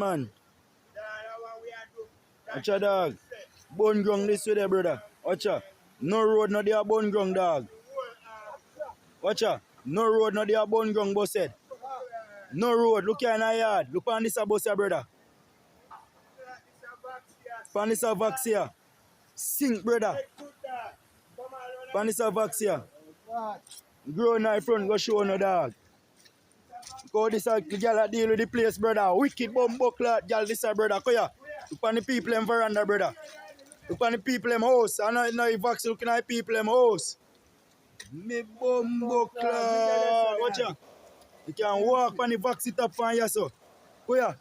man. Watcha dog. Bone ground this way there, brother. Watcha. No road, no there bone ground, dog. Watcha. No road, no there bone ground, boss said. No road. Look here in our yard. Look on this boss here, brother. Pan this vax here. Sink, brother. Pan this vax here. Grow in front, go show no dog. Go this girl deal with the place, brother. Wicked bomb buckler, girl this brother. Come here. Look on the people in veranda, brother. Look on the people in house. I know if vax looking at the people in house. Me bomb buckler. Watch out. You can walk on the vax it up on you so. Come here.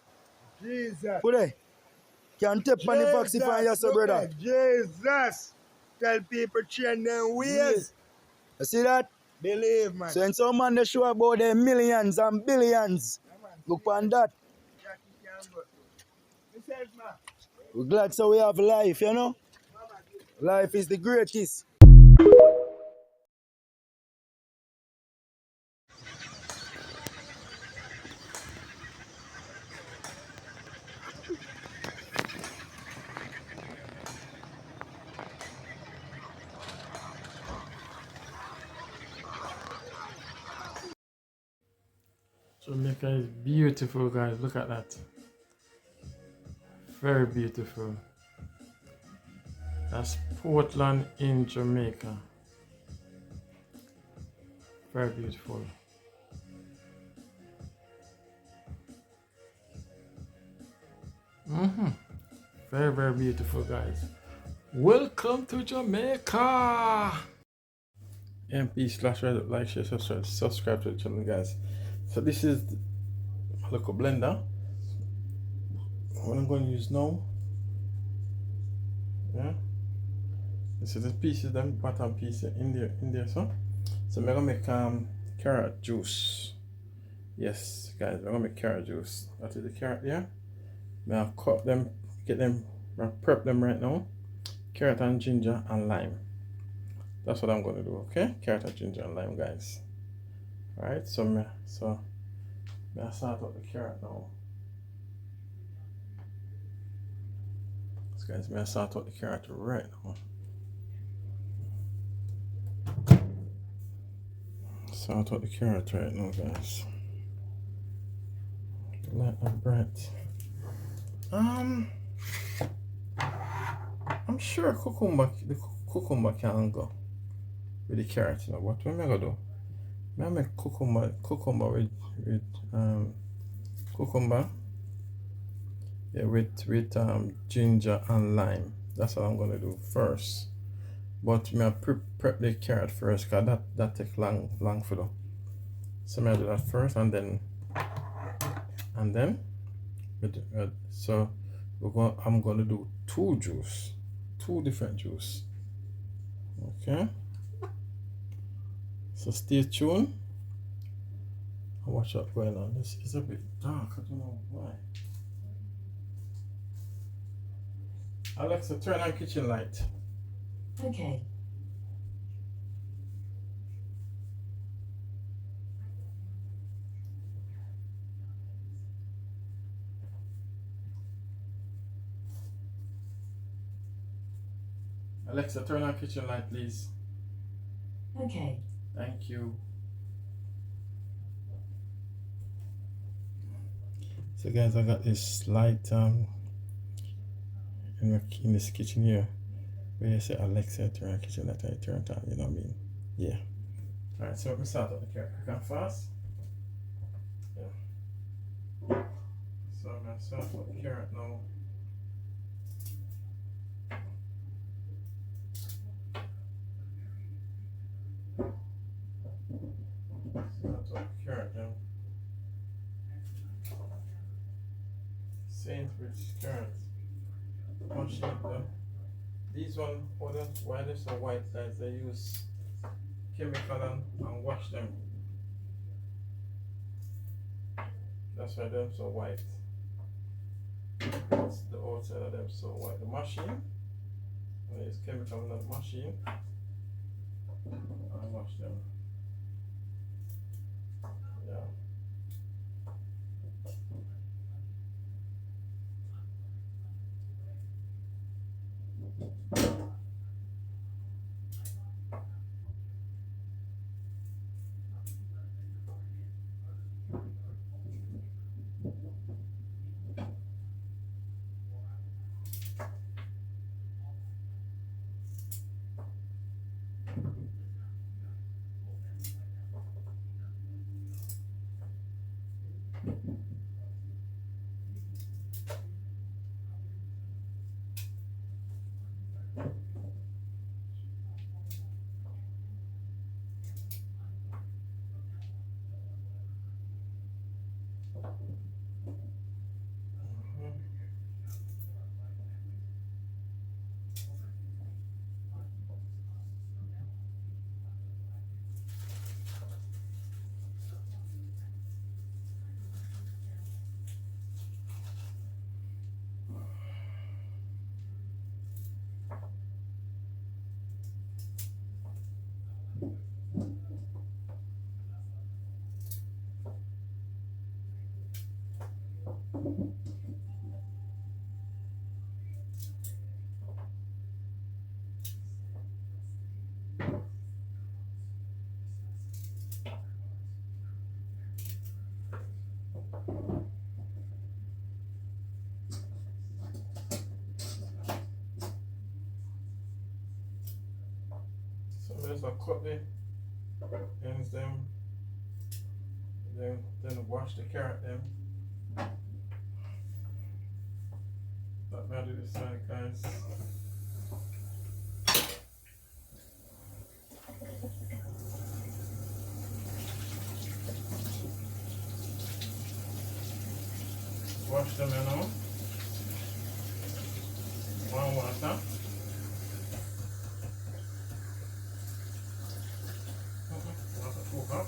Jesus. Put it. Can tap on the vax it on you so, brother. Jesus. Tell people change their ways. You see that? Believe, man. So when some man they show about their millions and billions, look on that. We're glad so we have life, you know? Life is the greatest. Jamaica is beautiful, guys. Look at that. Very beautiful. That's Portland in Jamaica. Very beautiful. Very, very beautiful, guys. Welcome to Jamaica. MP/, like, share, subscribe to the channel, guys. So this is my local blender. What I'm going to use now. Yeah. This is the pieces, the bottom piece in there, so I'm gonna make carrot juice. Yes, guys, I'm gonna make carrot juice. That is the carrot there. Now cut them, get them, prep them right now. Carrot and ginger and lime. That's what I'm gonna do. Okay, carrot and ginger and lime, guys. All right, so I start out the carrot now. So guys, I start out the carrot right now. Start out the carrot right now, guys. Light and bright. I'm sure the cucumber can go with the carrot, you know. What am I gonna do? I make cucumber with cucumber. Yeah, with ginger and lime. That's what I'm gonna do first. But I prep the carrot first, cause that take long for them. So I do that first, and then so I'm gonna do two different juice. Okay. So stay tuned and watch what's going on. This is a bit dark. I don't know why. Alexa, turn on kitchen light. Okay. Alexa, turn on kitchen light, please. Okay. Thank you. So guys, I got this light in this kitchen here. Where you say Alexa, turn on kitchen light, I turn it on, you know what I mean? Yeah. Alright, so let me start up the carrot. Quick and fast. Yeah. So I'm gonna start up the carrot now. Start up the carrot now. Sainsbury's carrots. Much them. These one, why they're so white, guys, they use chemical and wash them. That's why they're so white. That's the outside of them so white. The machine, I use chemical in the machine and wash them. Yeah. So I'm just cut the ends them, then wash the carrot them. That may do this side, guys. Wash them, you know. Warm water. Water too hot.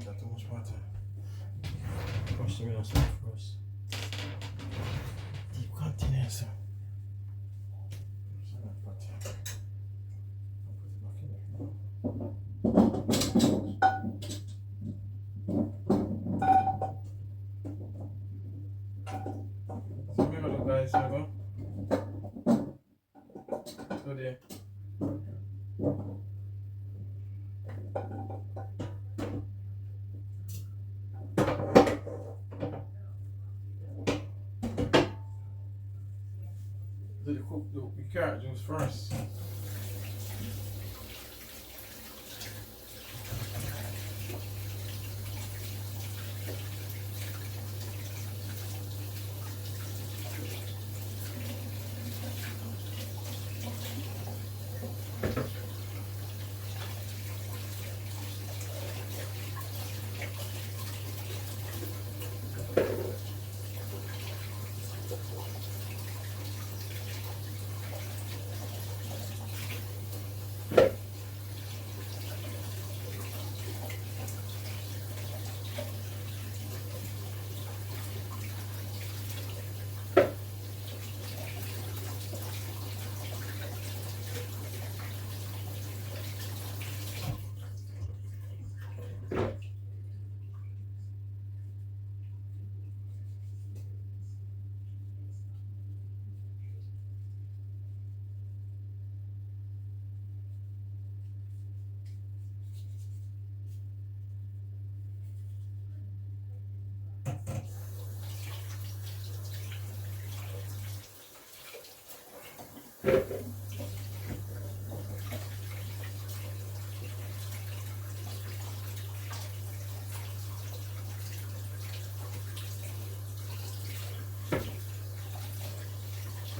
Too much water. Push them in first. Deep container, so. So remember the guys, today. Do the carrot juice first.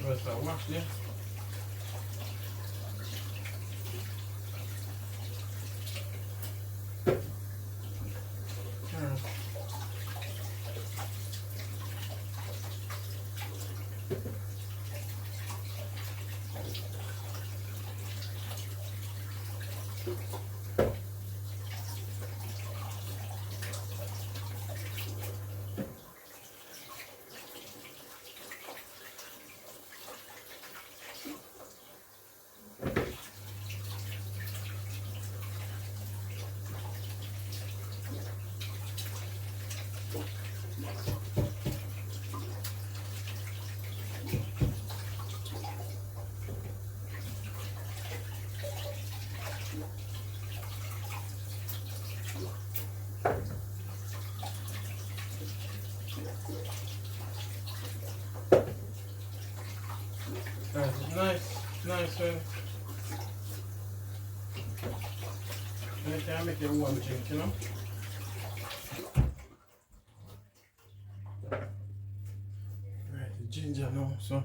First I wash them. Nice one. And you can make your own drink, you know. Right, the ginger now, so.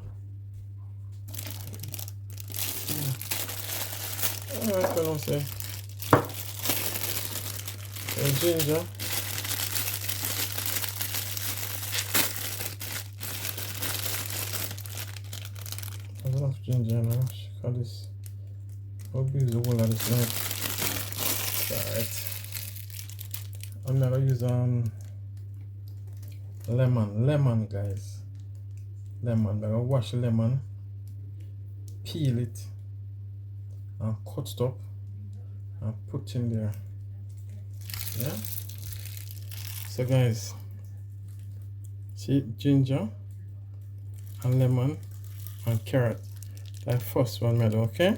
Alright, what I'm saying. The ginger. Enough ginger now. Got this. I'll use the whole of this now. Alright. I'm gonna use lemon guys. Lemon. I'm gonna wash the lemon, peel it, and cut it up and put in there. Yeah. So guys, see ginger and lemon and carrot. That first one made, okay?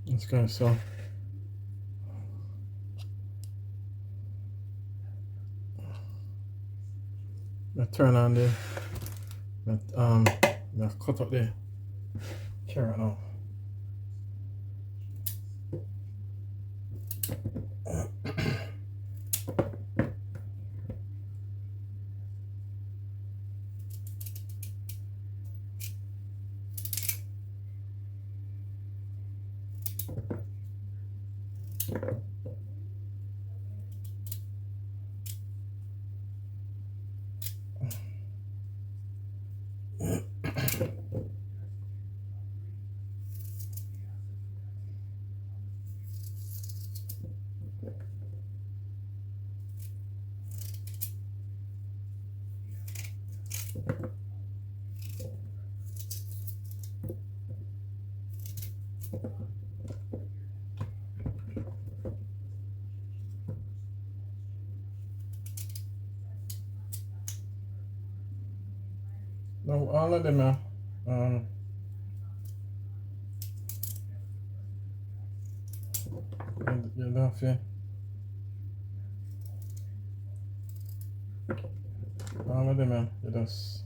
Let's go. So I turn on the I cut up the carrot now. Now all of them are you don't feel all of them are you just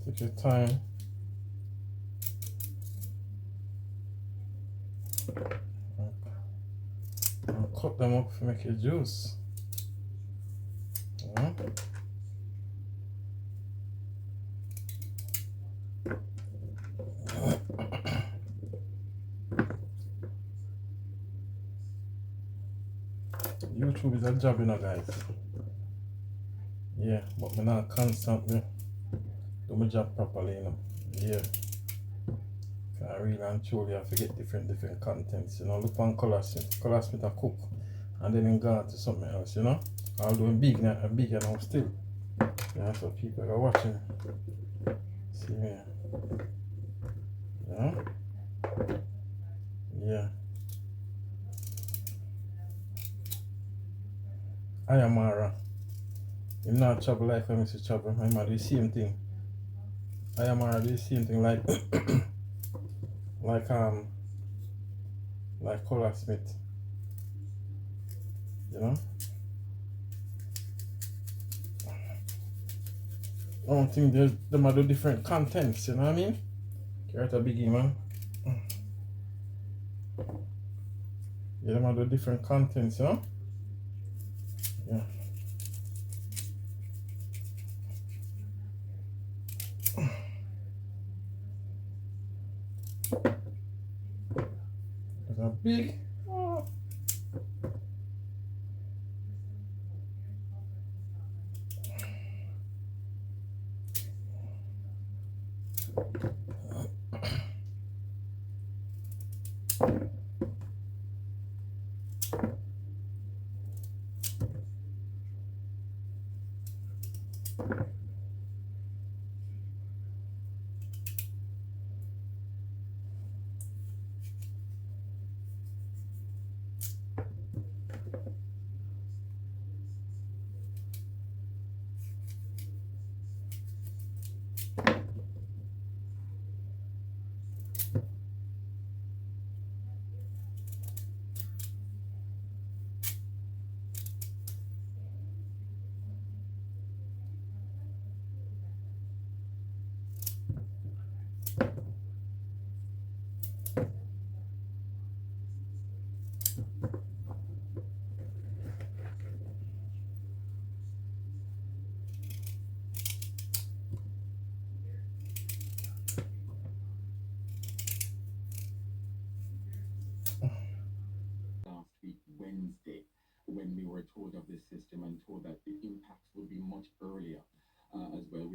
take your time and cut them up to make your juice. Yeah. YouTube is a job, you know, guys. Yeah, but I'm not constantly do my job properly, you know. Yeah. I really and truly have to get different contents, you know. Look on Colosmith. Colosmith a cook and then go on to something else, you know. Although I'm big now still. Yeah, so people are watching. See me. Yeah. Yeah. I am Mara. I'm not trouble like I miss trouble. I'm do the same thing. I am Mara do the same thing like like Colosmith. You know? I don't think they might do different contents, you know what I mean? Carrot a biggie, man. Yeah, they might do different contents, you know? Yeah. It's a big. Last week, Wednesday, when we were told of this system and told that the impacts would be much earlier as well.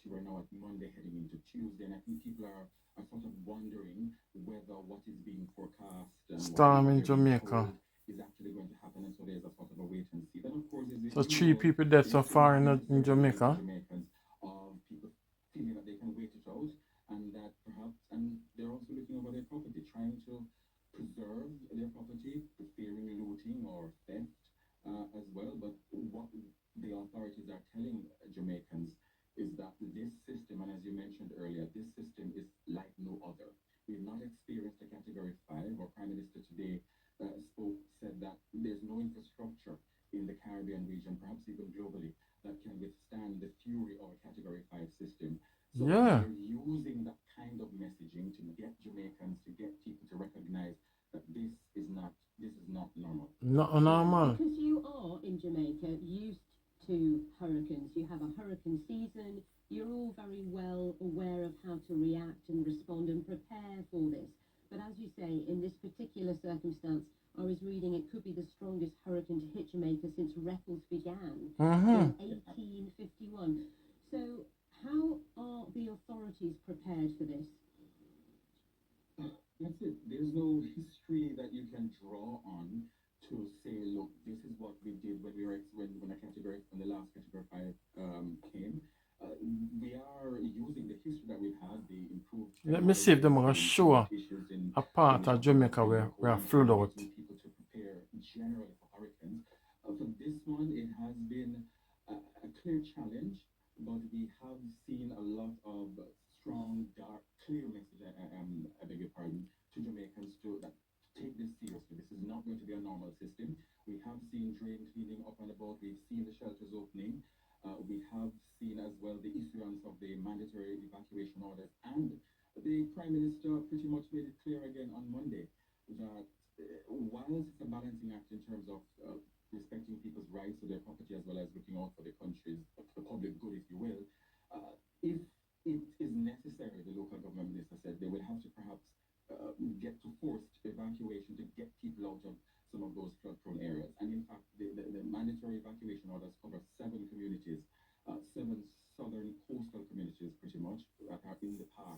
We're now at Monday heading into Tuesday, and I think people are sort of wondering whether what is being forecast and Storm in what they're being Jamaica. told is actually going to happen, and so there's a sort of a wait and see. Then, of course, is So 3 people dead so far in Jamaica. Jamaicans of people feeling that they can wait it out, and that perhaps, and they're also looking over their property, trying to preserve their property, fearing looting or theft as well. But what the authorities are telling Jamaicans is that this system, and as you mentioned earlier, this system is like no other. We've not experienced a Category 5. Our Prime Minister today said that there's no infrastructure in the Caribbean region, perhaps even globally, that can withstand the fury of a Category 5 system. So Yeah. they're using that kind of messaging to get Jamaicans, to get people to recognize that this is not normal. Not normal. Because you are in Jamaica used to hurricanes, you have a hurricane season, you're all very well aware of how to react and respond and prepare for this. But as you say, in this particular circumstance, I was reading it could be the strongest hurricane to hit Jamaica since records began in 1851. So how are the authorities prepared for this? That's it. There's no history that you can draw on to say, look, this is what we did when when the last Category 5 came. We are using the history that we've had, the improved. Let me see if them are sure a part of Jamaica where we are filled out. People to prepare generally for hurricanes. For this one, it has been a clear challenge, but we have seen a lot of strong, dark, clear message. I beg your pardon, to Jamaicans to take this seriously. This is not going to be a normal system. We have seen drain cleaning up and about. We've seen the shelters opening. We have seen as well the issuance of the mandatory evacuation orders, and the Prime Minister pretty much made it clear again on Monday that while it's a balancing act in terms of respecting people's rights to their property as well as looking out for the country's the public good, if you will, if it is necessary, the local government minister said they will have to perhaps get to forced evacuation to get people out of some of those flood-prone areas. And in fact, the mandatory evacuation orders cover 7 communities, 7 southern coastal communities, pretty much, that are in the path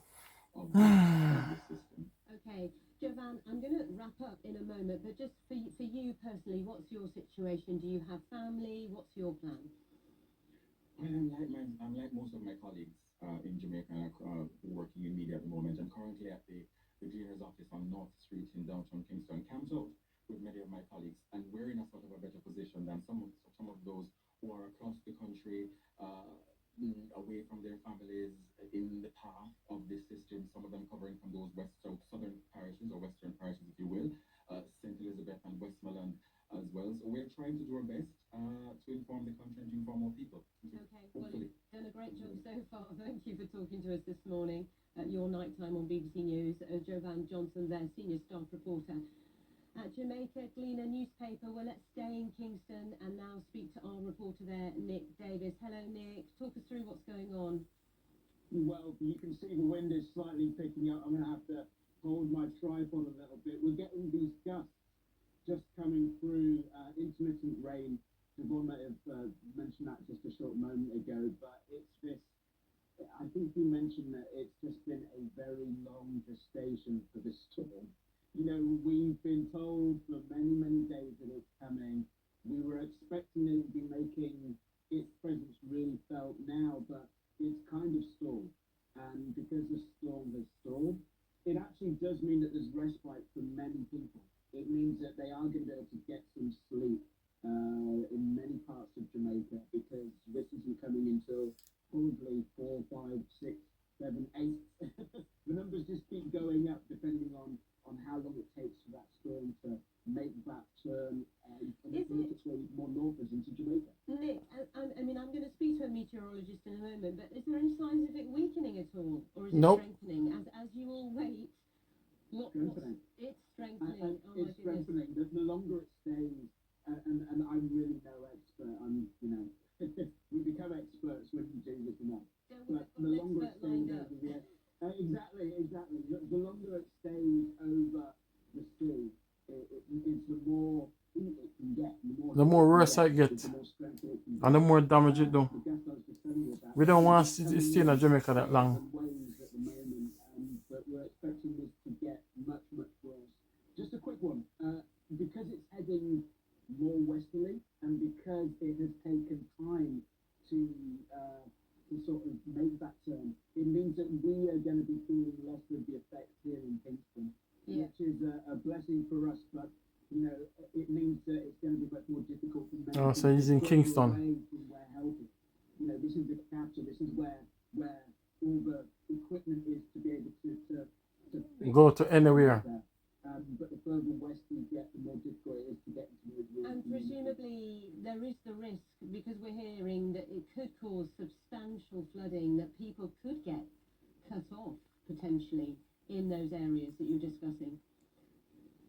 of this system. Okay, Jovan, I'm going to wrap up in a moment, but just for you personally, what's your situation? Do you have family? What's your plan? Well, I'm like most of my colleagues in Jamaica working in media at the moment. I'm currently at the cleaner's office on North Street in downtown Kingston, camped out with many of my colleagues, and we're in a sort of a better position than some of those who are across the country, away from their families, in the path of this system. Some of them covering from those southern parishes, or western parishes, if you will, St. Elizabeth and Westmoreland as well. So we're trying to do our best to inform the country and to inform more people. Okay, well, you've done a great job so far. Thank you for talking to us this morning at your night time on BBC News. Jovan Johnson there, senior staff reporter at Jamaica Gleaner newspaper. Well, let's stay in Kingston and now speak to our reporter there, Nick Davis. Hello, Nick. Talk us through what's going on. Well, you can see the wind is slightly picking up. I'm going to have to hold my tripod a little bit. We're getting these gusts just coming through, intermittent rain. Siobhan may have mentioned that just a short moment ago, but it's this, I think you mentioned that it's just been a very long gestation for this storm. You know, we've been told told for many, many days that it's coming. We were expecting it to be making its presence really felt now, but it's kind of stalled. And because the storm has stalled, it actually does mean that there's respite for many people. It means that they are going to be able to get some sleep in many parts of Jamaica, because this isn't coming until probably 4, 5, 6, 7, 8. The numbers just keep going up depending on how long it takes for that storm to make that turn and make its way more northwards into Jamaica. Nick, I mean, I'm going to speak to a meteorologist in a moment, but is there any signs of it weakening at all, or is it Nope. strengthening? As you all wait, Strengthening. it's strengthening. And Oh my it's strengthening. The longer it stays, and I'm really no expert. We become experts when you do this and that. But the longer it stays over the exactly. The longer it stays over the sea, it's the more heat it can get. The more worse it gets, the more strength it can and the more damage it do. The gas I was just telling you about. We don't want to stay in Jamaica that long. Waves at the moment, but we're expecting this to get much, much worse. Just a quick one. Because it's heading more westerly, and because it has taken time to sort of make that turn, it means that we are going to be feeling less of the effects here in Kingston, which is a blessing for us, but it means that it's going to be much more difficult for many Oh, so he's in Kingston. This is the capital. This is where all the equipment is to be able to fix Go to anywhere. but the further west you get, the more difficult it is to get into the And presumably there is the risk, because we're hearing that it could cause substantial flooding, that people could get cut off potentially in those areas that you're discussing.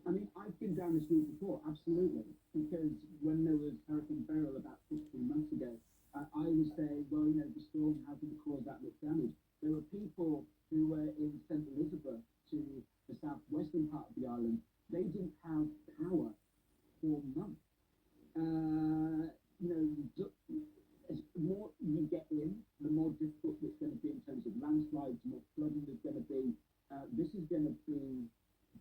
I mean, I've been down this route before, absolutely, because when there was Hurricane Beryl about 15 months ago, I was saying, well, the storm hasn't caused that much damage. There were people who were in St. Elizabeth to the southwestern part of the island. They didn't have power for months. As more you get in, the more difficult it's going to be in terms of landslides, more flooding there's going to be. This is going to be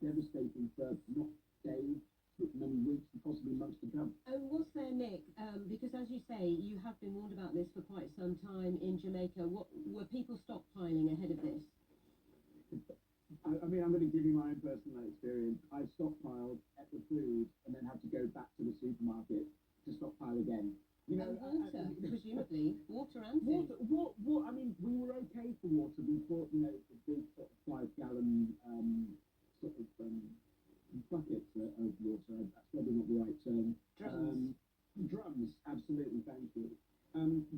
devastating for not days, but many weeks, and possibly months to come. And was there, Nick, because as you say, you have been warned about this for quite some time in Jamaica, were people stockpiling ahead of this? I mean, I'm going to give you my own personal experience. I stockpiled, ate the food, and then had to go back to the supermarket to stockpile again. And water, presumably. Water and food. Water, I mean, we were okay for water. We bought, the big sort of 5-gallon buckets of water. That's probably not the right term. Drums, absolutely, thank you.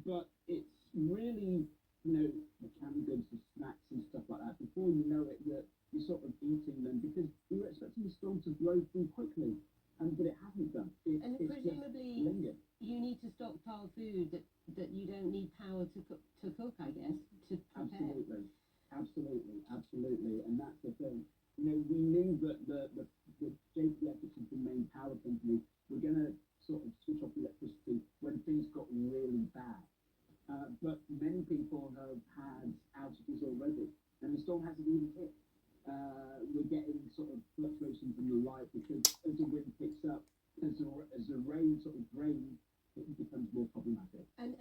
But it's really, the canned goods and snacks and stuff like that. Before you know it, you're sort of eating them, because we were expecting the storm to blow through quickly, but it hasn't done. And presumably you need to stockpile food that you don't need power to cook, I guess, to prepare. Absolutely, and that's the thing. We knew that the JPF, which is the main power company, were going to sort of switch off electricity when things got really bad. But many people have had outages already, and the storm hasn't even hit. We're getting sort of fluctuations in the light, because as the wind picks up, as the rain sort of drains, it becomes more problematic. And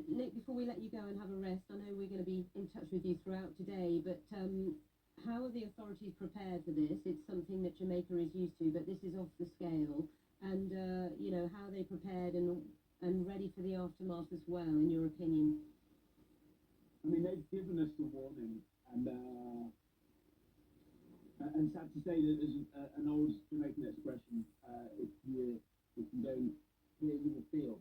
Nick, before we let you go and have a rest, I know we're going to be in touch with you throughout today, but how are the authorities prepared for this? It's something that Jamaica is used to, but this is off the scale. And how are they prepared and ready for the aftermath as well, in your opinion? I mean, they've given us the warning, and sad to say that there's an old Jamaican expression: if you don't hear, you will feel.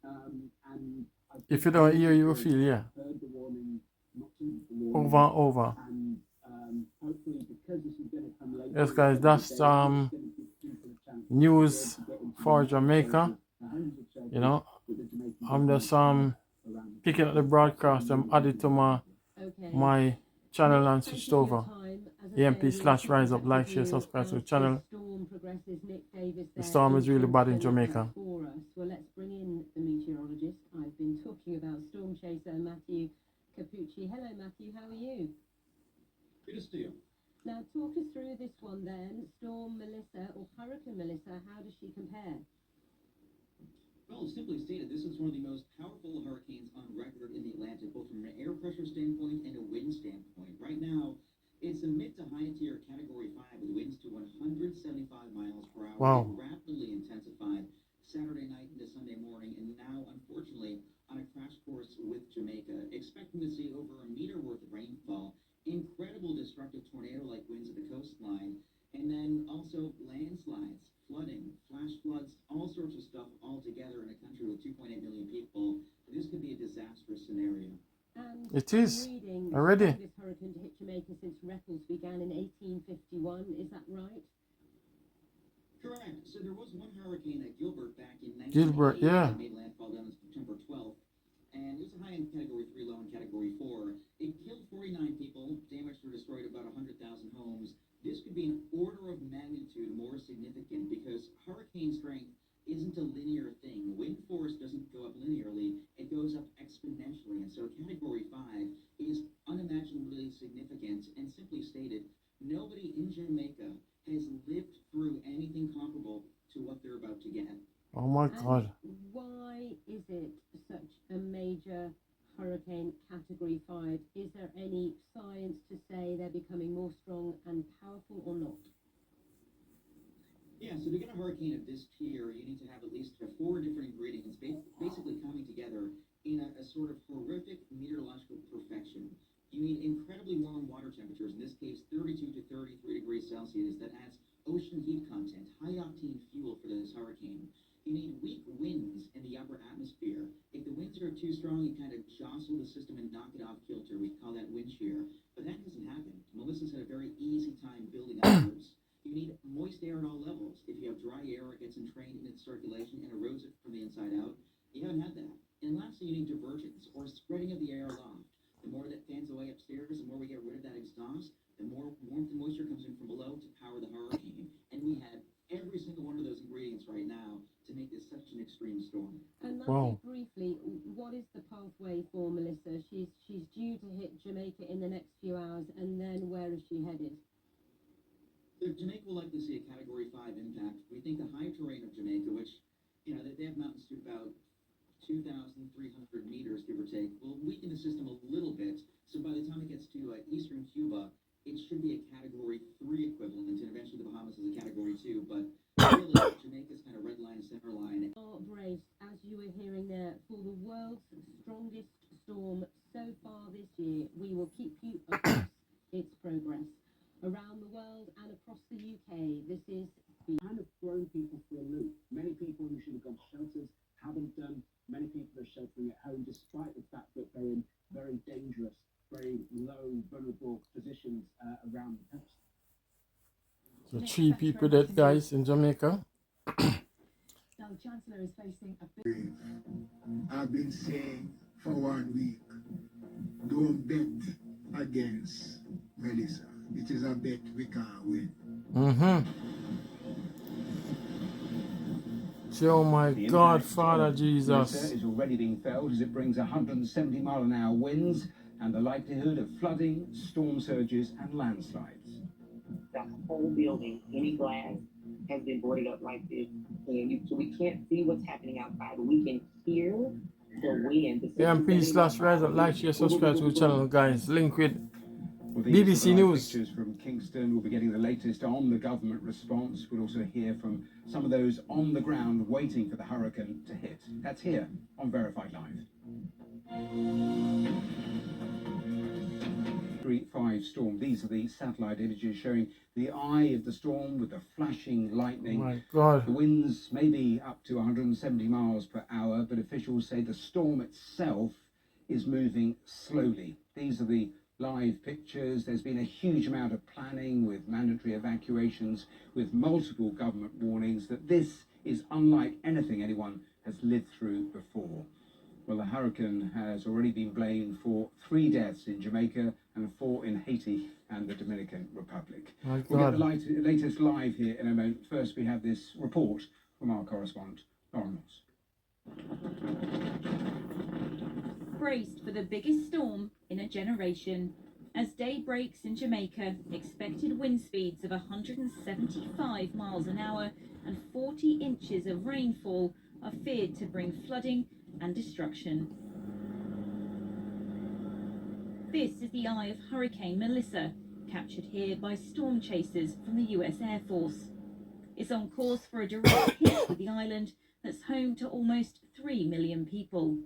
And if you don't hear, you will feel, yeah. Heard the warning, not to the warning. Over and over. And hopefully, because this is going to come later. Yes, guys, that's news for Jamaica. I'm just picking up the broadcast. I'm added to my channel and switched over. EMP/Rise Up, like, share, subscribe to the channel. The storm is really bad in Jamaica. Well, let's bring in the meteorologist. I've been talking about storm chaser Matthew Capucci. Hello, Matthew. How are you? Good to see you. Now, talk us through this one then. Storm Melissa, or Hurricane Melissa, how does she compare? Well, simply stated, this is one of the most powerful hurricanes on record in the Atlantic, both from an air pressure standpoint and a wind standpoint. Right now, it's a mid to high tier Category 5 with winds to 175 miles per hour. Wow. It rapidly intensified Saturday night into Sunday morning, and now, unfortunately, on a crash course with Jamaica. Expecting to see over a meter worth of rainfall, incredible destructive tornado-like winds at the coastline, and then also landslides, flooding, flash floods, all sorts of stuff all together in a country with 2.8 million people. This could be a disastrous scenario. And It is reading already. The strongest hurricane to hit Jamaica since records began in 1851. Is that right? Correct. So there was one hurricane at Gilbert back in 1980 Gilbert, yeah. that made landfall down on September 12th. And it was a high-end Category 3, low in Category 4. It killed 49 people, damaged or destroyed about 100,000 homes. This could be an order of magnitude more significant because hurricane strength isn't a linear thing. Wind force doesn't go up linearly, it goes up exponentially. And so Category 5 is unimaginably significant. And simply stated, nobody in Jamaica has lived through anything comparable to what they're about to get. Oh my God. And why is it such a major hurricane Category 5? Is there any science to say they're becoming more strong and powerful or not? Yeah, so to get a hurricane of this tier, you need to have at least 4 different ingredients basically coming together in a sort of horrific meteorological perfection. You need incredibly warm water temperatures, in this case 32 to 33 degrees Celsius, that adds ocean heat content, high-octane fuel for this hurricane. You need weak winds in the upper atmosphere. If the winds are too strong, you kind of jostle the system and knock it off kilter. We call that wind shear. But that doesn't happen. Melissa's had a very easy time building upwards. You need moist air at all levels. If you have dry air, it gets entrained in its circulation and erodes it from the inside out. You haven't had that. And lastly, you need divergence, or spreading of the air aloft. The more that fans away upstairs, the more we get rid of that exhaust, the more warmth and moisture comes in from below to power the hurricane. And we have every single one of those ingredients right now to make this such an extreme storm. And Wow. briefly, what is the pathway for Melissa? She's due to hit Jamaica in the next few hours, and then where is she headed? So Jamaica will likely see a Category 5 impact. We think the high terrain of Jamaica, which, you know, they have mountains to about 2,300 meters, give or take, will weaken the system a little bit. So by the time it gets to eastern Cuba, it should be a Category 3 equivalent, and eventually the Bahamas is a Category 2. But really, Jamaica's kind of red line, center line. Our brace, as you were hearing there, for the world's strongest storm so far this year. We will keep you across its progress around the world and across the UK. This is kind of thrown people for a loop. Many people who should have gone to shelters haven't done. Many people are sheltering at home despite the fact that they're in very dangerous, very low, vulnerable positions around the coast. So 3 people dead, guys, in Jamaica. Now the Chancellor is facing a big... I've been saying for 1 week, don't bet against Melissa. It is a bet we can't win. Oh my The God, impact Father of Jesus. Melissa is already being felt as it brings 170 mile an hour winds and the likelihood of flooding, storm surges and landslides. The whole building, any glass, has been boarded up like this. And so we can't see what's happening outside, but we can hear the wind. Yeah, and please rise up, like, share, subscribe to the channel, guys. Link with Well, these BBC are the live News. pictures from Kingston. We'll be getting the latest on the government response. We'll also hear from some of those on the ground waiting for the hurricane to hit. That's here on Verified Live. 3.5 storm. These are the satellite images showing the eye of the storm with the flashing Oh lightning. my God. The winds may be up to 170 miles per hour, but officials say the storm itself is moving slowly. These are the live pictures. There's been a huge amount of planning with mandatory evacuations, with multiple government warnings that this is unlike anything anyone has lived through before. Well, the hurricane has already been blamed for 3 deaths in Jamaica and 4 in Haiti and the Dominican Republic. My We'll get God. the latest live here in a moment. First, we have this report from our correspondent, Lauren Moss. Braced for the biggest storm in a generation. As day breaks in Jamaica, expected wind speeds of 175 miles an hour and 40 inches of rainfall are feared to bring flooding and destruction. This is the eye of Hurricane Melissa, captured here by storm chasers from the US Air Force. It's on course for a direct hit with the island that's home to almost 3 million people.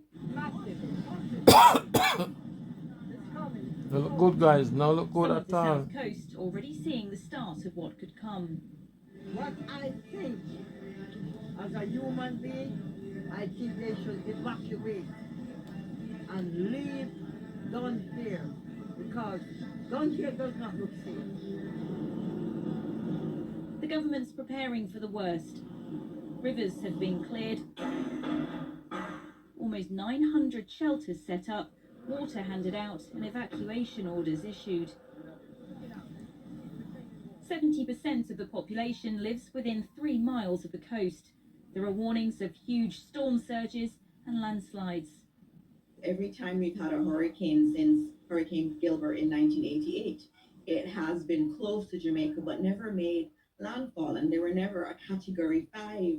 They look good, guys. Now look good Some of at the all. South Coast already seeing the start of what could come. What I think, as a human being, I think they should evacuate and leave down here, because down here does not look safe. The government's preparing for the worst. Rivers have been cleared, almost 900 shelters set up, water handed out and evacuation orders issued. 70% of the population lives within 3 miles of the coast. There are warnings of huge storm surges and landslides. Every time we've had a hurricane since Hurricane Gilbert in 1988, it has been close to Jamaica but never made landfall, and they were never a Category 5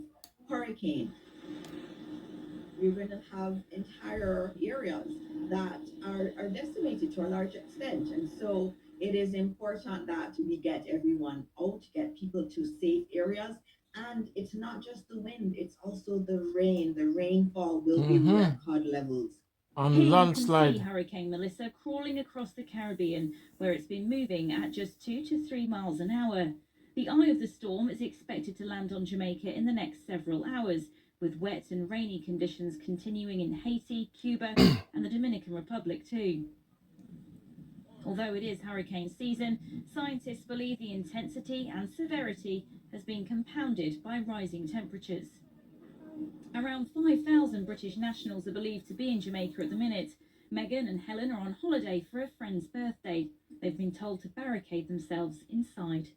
hurricane. We're going to have entire areas that are decimated to a large extent, and so it is important that we get everyone out, get people to safe areas. And it's not just the wind, it's also the rain. The rainfall will be record levels. And Here landslide. You can see Hurricane Melissa crawling across the Caribbean, where it's been moving at just 2 to 3 miles an hour. The eye of the storm is expected to land on Jamaica in the next several hours, with wet and rainy conditions continuing in Haiti, Cuba and the Dominican Republic too. Although it is hurricane season, scientists believe the intensity and severity has been compounded by rising temperatures. Around 5,000 British nationals are believed to be in Jamaica at the minute. Megan and Helen are on holiday for a friend's birthday. They've been told to barricade themselves inside.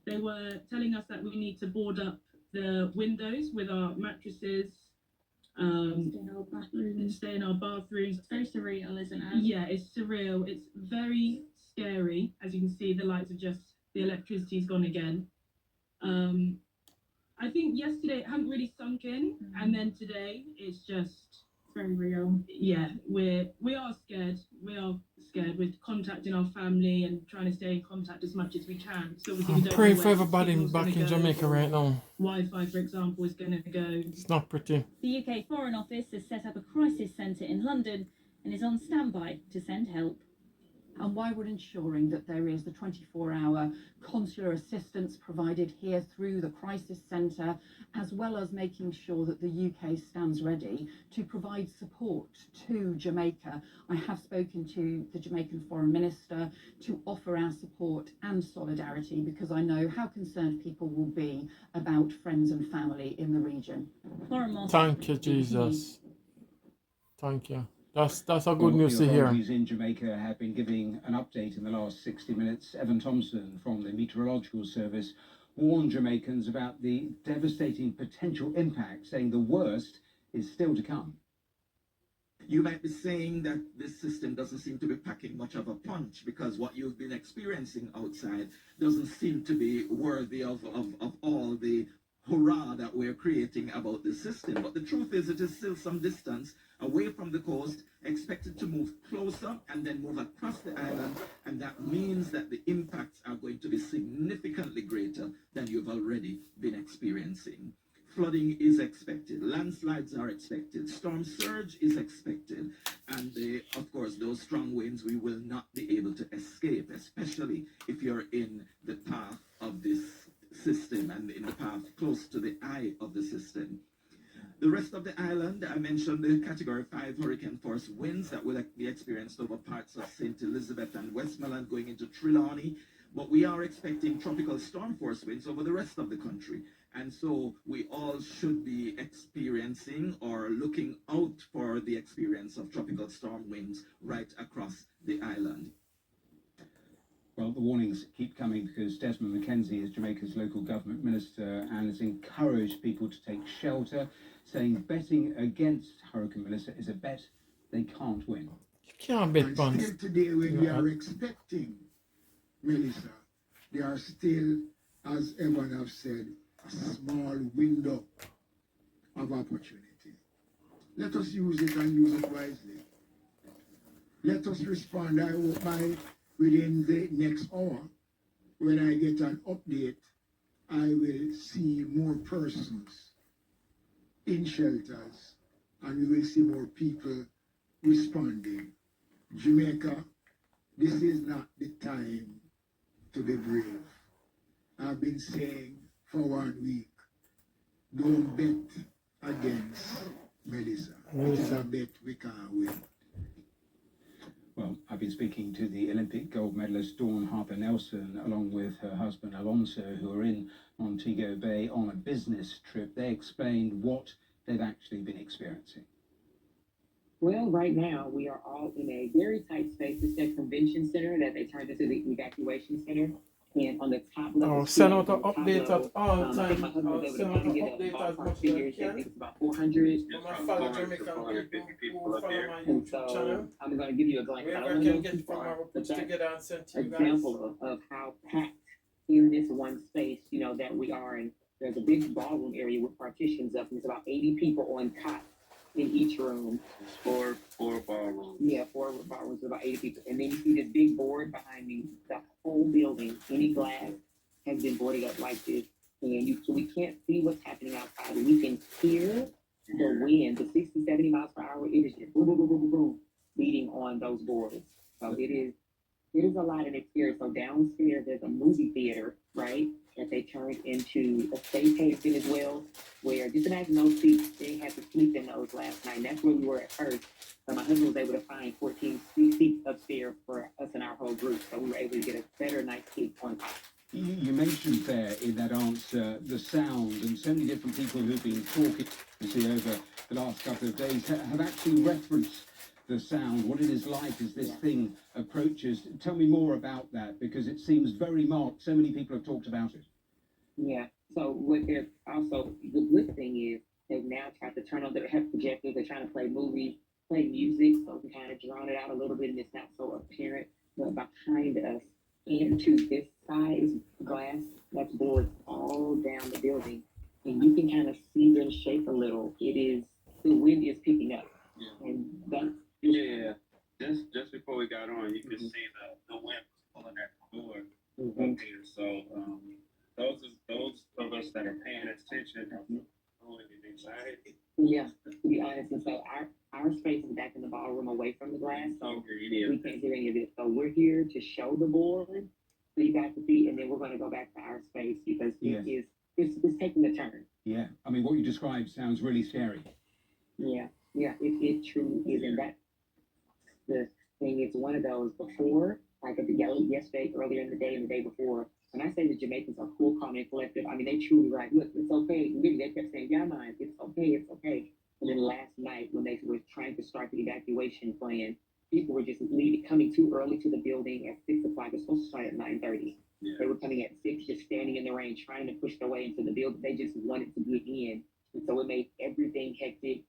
They were telling us that we need to board up the windows with our mattresses, stay in our bathrooms. It's very surreal, isn't it? Yeah, it's surreal. It's very scary. As you can see, the lights are just, the electricity's gone again. I think yesterday it hadn't really sunk in, and then today it's just very real. Yeah, we are scared. We are scared. We're contacting our family and trying to stay in contact as much as we can. So we don't Pray know for where everybody signal's back gonna in go, Jamaica right now. Wi-Fi, for example, is going to go. It's not pretty. The UK Foreign Office has set up a crisis centre in London and is on standby to send help. And why would ensuring that there is the 24-hour consular assistance provided here through the crisis centre, as well as making sure that the UK stands ready to provide support to Jamaica. I have spoken to the Jamaican Foreign Minister to offer our support and solidarity, because I know how concerned people will be about friends and family in the region. Thank you, Jesus. Thank you. That's a good news to hear. Authorities in Jamaica have been giving an update in the last 60 minutes. Evan Thompson from the Meteorological Service warned Jamaicans about the devastating potential impact, saying the worst is still to come. You might be saying that this system doesn't seem to be packing much of a punch, because what you've been experiencing outside doesn't seem to be worthy of all the hurrah that we're creating about the system. But the truth is, it is still some distance away from the coast, expected to move closer and then move across the island, and that means that the impacts are going to be significantly greater than you've already been experiencing. Flooding is expected, landslides are expected, storm surge is expected, and of course those strong winds we will not be able to escape, especially if you're in the path of this system and in the path close to the eye of the system. The rest of the island, I mentioned the Category 5 hurricane force winds that will be experienced over parts of St. Elizabeth and Westmoreland going into Trelawney, but we are expecting tropical storm force winds over the rest of the country. And so we all should be experiencing or looking out for the experience of tropical storm winds right across the island. Well, the warnings keep coming because Desmond McKenzie is Jamaica's local government minister and has encouraged people to take shelter, saying betting against Hurricane Melissa is a bet they can't win. You can't bet And on. still today, when we are expecting Melissa, there are still, as Evan have said, a small window of opportunity. Let us use it and use it wisely. Let us respond. I hope by within the next hour, when I get an update, I will see more persons in shelters and we will see more people responding. Jamaica, this is not the time to be brave. I've been saying for 1 week, don't bet against Melissa. It is a bet we can't win. Well, I've been speaking to the Olympic gold medalist Dawn Harper-Nelson along with her husband Alonso, who are in Montego Bay on a business trip. They explained what they've actually been experiencing. Well, right now we are all in a very tight space. It's a convention center that they turned into the evacuation center. And on the top level, Send out an update level, at all I think time. my husband was able to Send kind out of an get a update as ballpark much as figure. you I think can. it's about 400. Follow Jamaican people who follow my And YouTube so channel. I'm going to give you a glance. I Wherever I don't want to can go too get from, I far, will but put together and send to you guys. example of how packed in this one space, you know, that we are. And there's a big ballroom area with partitions up, and it's about 80 people on cots in each room. Four ballrooms. Yeah, 4 ballrooms with about 80 people. And then you see this big board behind me. The whole building, any glass, has been boarded up like this. And so we can't see what's happening outside. We can hear the wind, the 60, 70 miles per hour. It is just boom, boom, boom, boom, boom, boom, beating on those boards. So it is a lot of experience. So downstairs there's a movie theater, right, that they turned into a safe haven as well, where just imagine those seats, they had to sleep in those last night. And that's where we were at first. So my husband was able to find 14 seats upstairs for us and our whole group. So we were able to get a better night's sleep on top. You mentioned there in that answer the sound, and so many different people who've been talking over the last couple of days have actually referenced the sound, what it is like as this thing approaches. Tell me more about that, because it seems very marked. So many people have talked about it. Yeah. So what they're also, the good thing is they've now tried to turn on their projectors. They're trying to play movies, play music, so we kind of drown it out a little bit, and it's not so apparent. But behind us, into this size glass, that's boards all down the building, and you can kind of see them shake a little. The wind is picking up. Yeah. And that's just before we got on, you could see the wind was pulling at the board up here. So those of us that are paying attention are feeling anxiety. Yeah, to be honest, and so our space is back in the ballroom away from the glass, so we can't hear any of it. So we're here to show the board so you guys can see, and then we're going to go back to our space because it's taking a turn. Yeah, I mean, what you described sounds really scary. Yeah, it truly is, and that's the thing. It's one of those before, like yesterday, earlier in the day, and the day before. When I say the Jamaicans are cool, calm, and collective, I mean, they truly like, look, it's okay. Really, they kept saying, yeah, mind, it's okay, it's okay. And then last night, when they were trying to start the evacuation plan, people were just coming too early to the building at 6 o'clock. It's supposed to start at 9:30. Yeah. They were coming at 6, just standing in the rain, trying to push their way into the building. They just wanted to get in. And so it made everything hectic.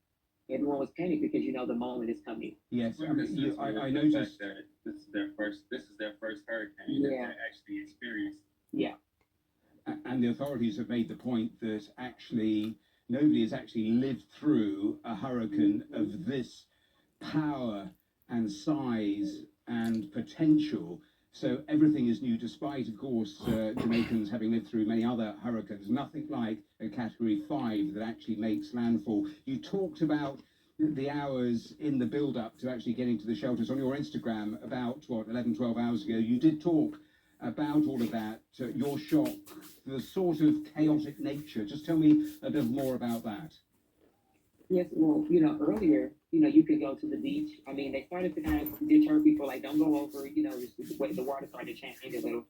Everyone was panicked because, you know, the moment is coming. Yes, I mean, I noticed that this is their first hurricane that they actually experienced. Yeah. And the authorities have made the point that actually nobody has actually lived through a hurricane of this power and size and potential. So everything is new, despite, of course, Jamaicans having lived through many other hurricanes. Nothing like a Category 5 that actually makes landfall. You talked about the hours in the build-up to actually getting to the shelters on your Instagram about, 11, 12 hours ago. You did talk about all of that, your shock, the sort of chaotic nature. Just tell me a bit more about that. Yes, well, you know, earlier, you know, you could go to the beach. I mean, they started to kind of deter people, like, don't go over, you know, the water started to change a little.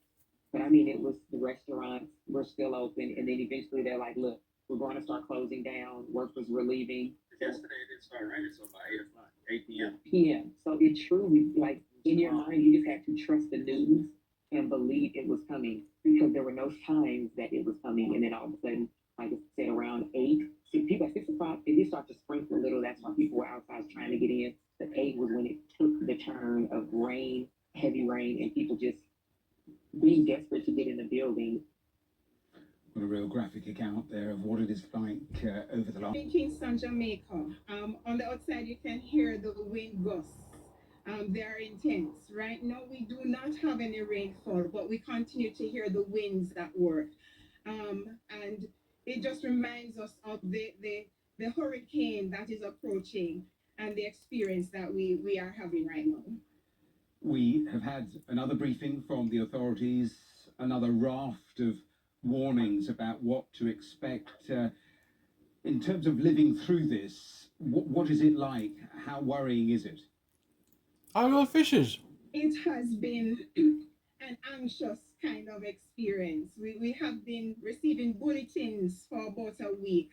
But I mean, it was the restaurants were still open, and then eventually they're like, look, we're going to start closing down. Workers were leaving. Yesterday it didn't start raining until about 8 o'clock, 8 p.m. p.m. So it truly, like, in your mind, you just had to trust the news and believe it was coming, because there were no signs that it was coming. And then all of a sudden, like I said, around 8, people at 6 o'clock, it did start to sprinkle a little. That's why people were outside trying to get in. But 8 was when it took the return of rain, heavy rain, and people just being desperate to get in the building. What a real graphic account there of what it is like over the last. In Kingston, Jamaica, on the outside you can hear the wind gusts. They are intense. Right now we do not have any rainfall, but we continue to hear the winds at work. And it just reminds us of the hurricane that is approaching and the experience that we are having right now. We have had another briefing from the authorities, another raft of warnings about what to expect. In terms of living through this, what is it like? How worrying is it? Are those fishes? It has been an anxious kind of experience. We have been receiving bulletins for about a week.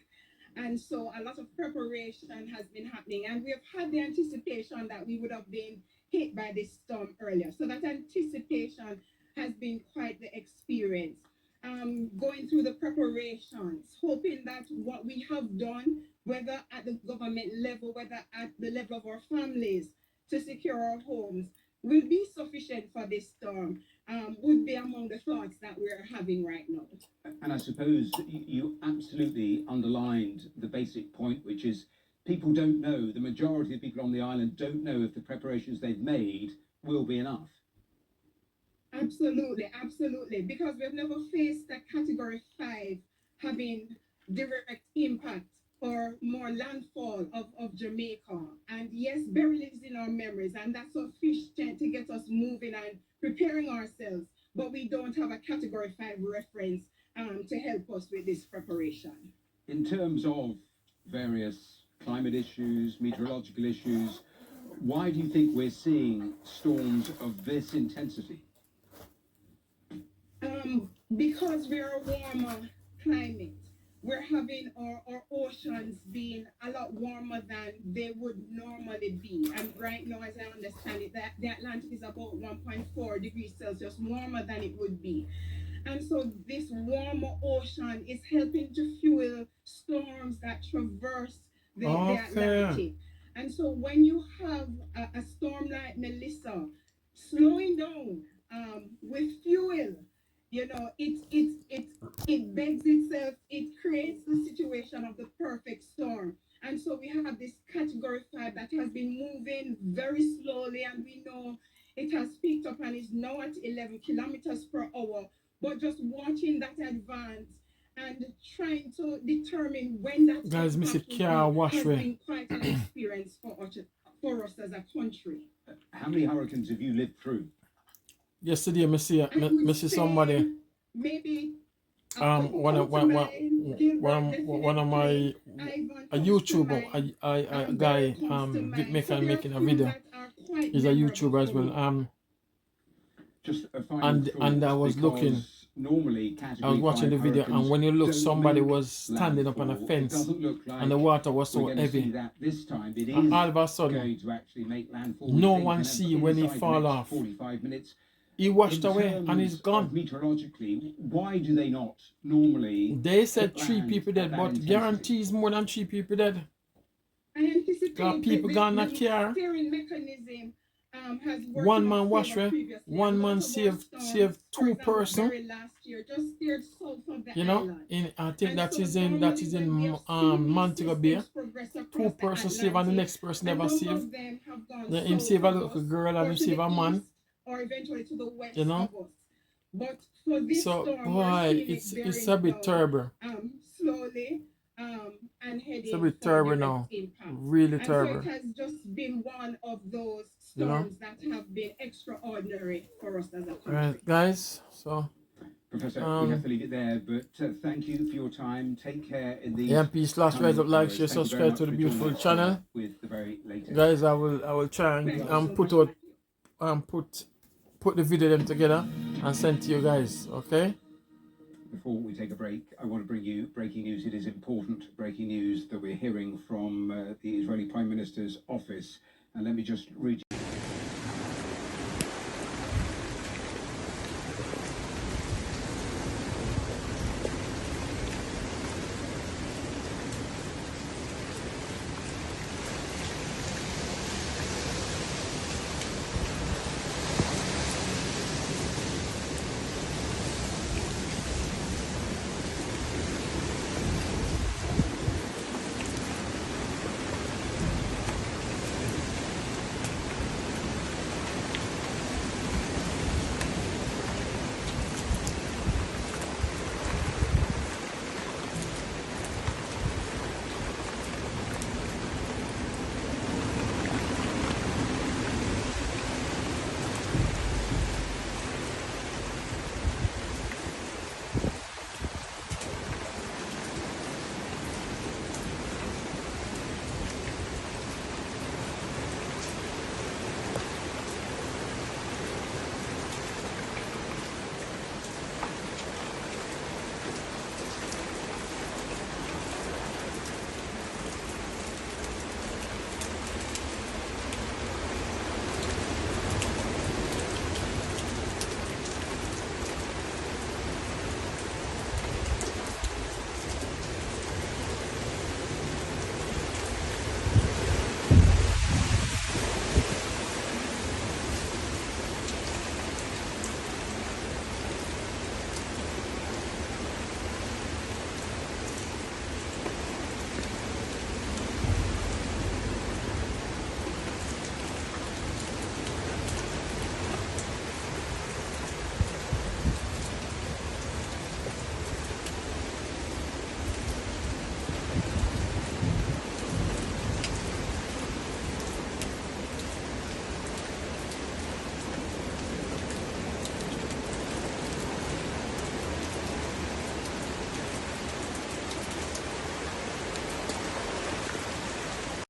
And so a lot of preparation has been happening. And we have had the anticipation that we would have been hit by this storm earlier. So that anticipation has been quite the experience. Going through the preparations, hoping that what we have done, whether at the government level, whether at the level of our families, to secure our homes, will be sufficient for this storm, would be among the thoughts that we're having right now. And I suppose you absolutely underlined the basic point, which is people don't know, the majority of people on the island don't know if the preparations they've made will be enough. Absolutely, absolutely. Because we've never faced a Category 5 having direct impact or more landfall of Jamaica. And yes, Berry lives in our memories, and that's sufficient to get us moving and preparing ourselves. But we don't have a Category 5 reference to help us with this preparation. In terms of various climate issues, meteorological issues, why do you think we're seeing storms of this intensity? Because we're a warmer climate. We're having our oceans being a lot warmer than they would normally be. And right now, as I understand it, the Atlantic is about 1.4 degrees Celsius warmer than it would be. And so this warmer ocean is helping to fuel storms that traverse the Atlantic. And so when you have a storm like Melissa slowing down with fuel, you know, it begs itself, it creates the situation of the perfect storm. And so we have this Category 5 that has been moving very slowly, and we know it has picked up and is now at 11 kilometers per hour. But just watching that advance and trying to determine when that guys, miss it car wash has way. been quite an experience for us as a country. How many hurricanes have you lived through? Yesterday, I see somebody. Maybe one of my a YouTuber, a guy making a video. He's a YouTuber as well. Just a and I was looking. I was watching the video, and when you look, somebody was standing up on a fence, and the water was so heavy. And all of a sudden, no one see when he fall off. He washed away and he's gone. Meteorologically, why do they not normally? They said 3 people dead, but guarantees more than 3 people dead. Because people gone in a car. One man washed away. One man saved 2 persons. You know, I think that is in Montego Bay. 2 persons saved and the next person never saved. Then him save a little girl and him save a man. Or eventually to the west, you know? of us. But for this storm, boy, it's a bit terrible. Slowly and heading. It's a bit terrible now. Really terrible. So it has just been one of those storms that have been extraordinary for us as a country. Right, guys. So Professor, we have to leave it there, but thank you for your time. Take care in the peace, last rise up, like, share, subscribe to the beautiful channel. With the very latest. Guys, I will try and put out put the video them together and send to you guys, okay? Before we take a break, I want to bring you breaking news. It is important breaking news that we're hearing from the Israeli Prime Minister's office. And let me just read you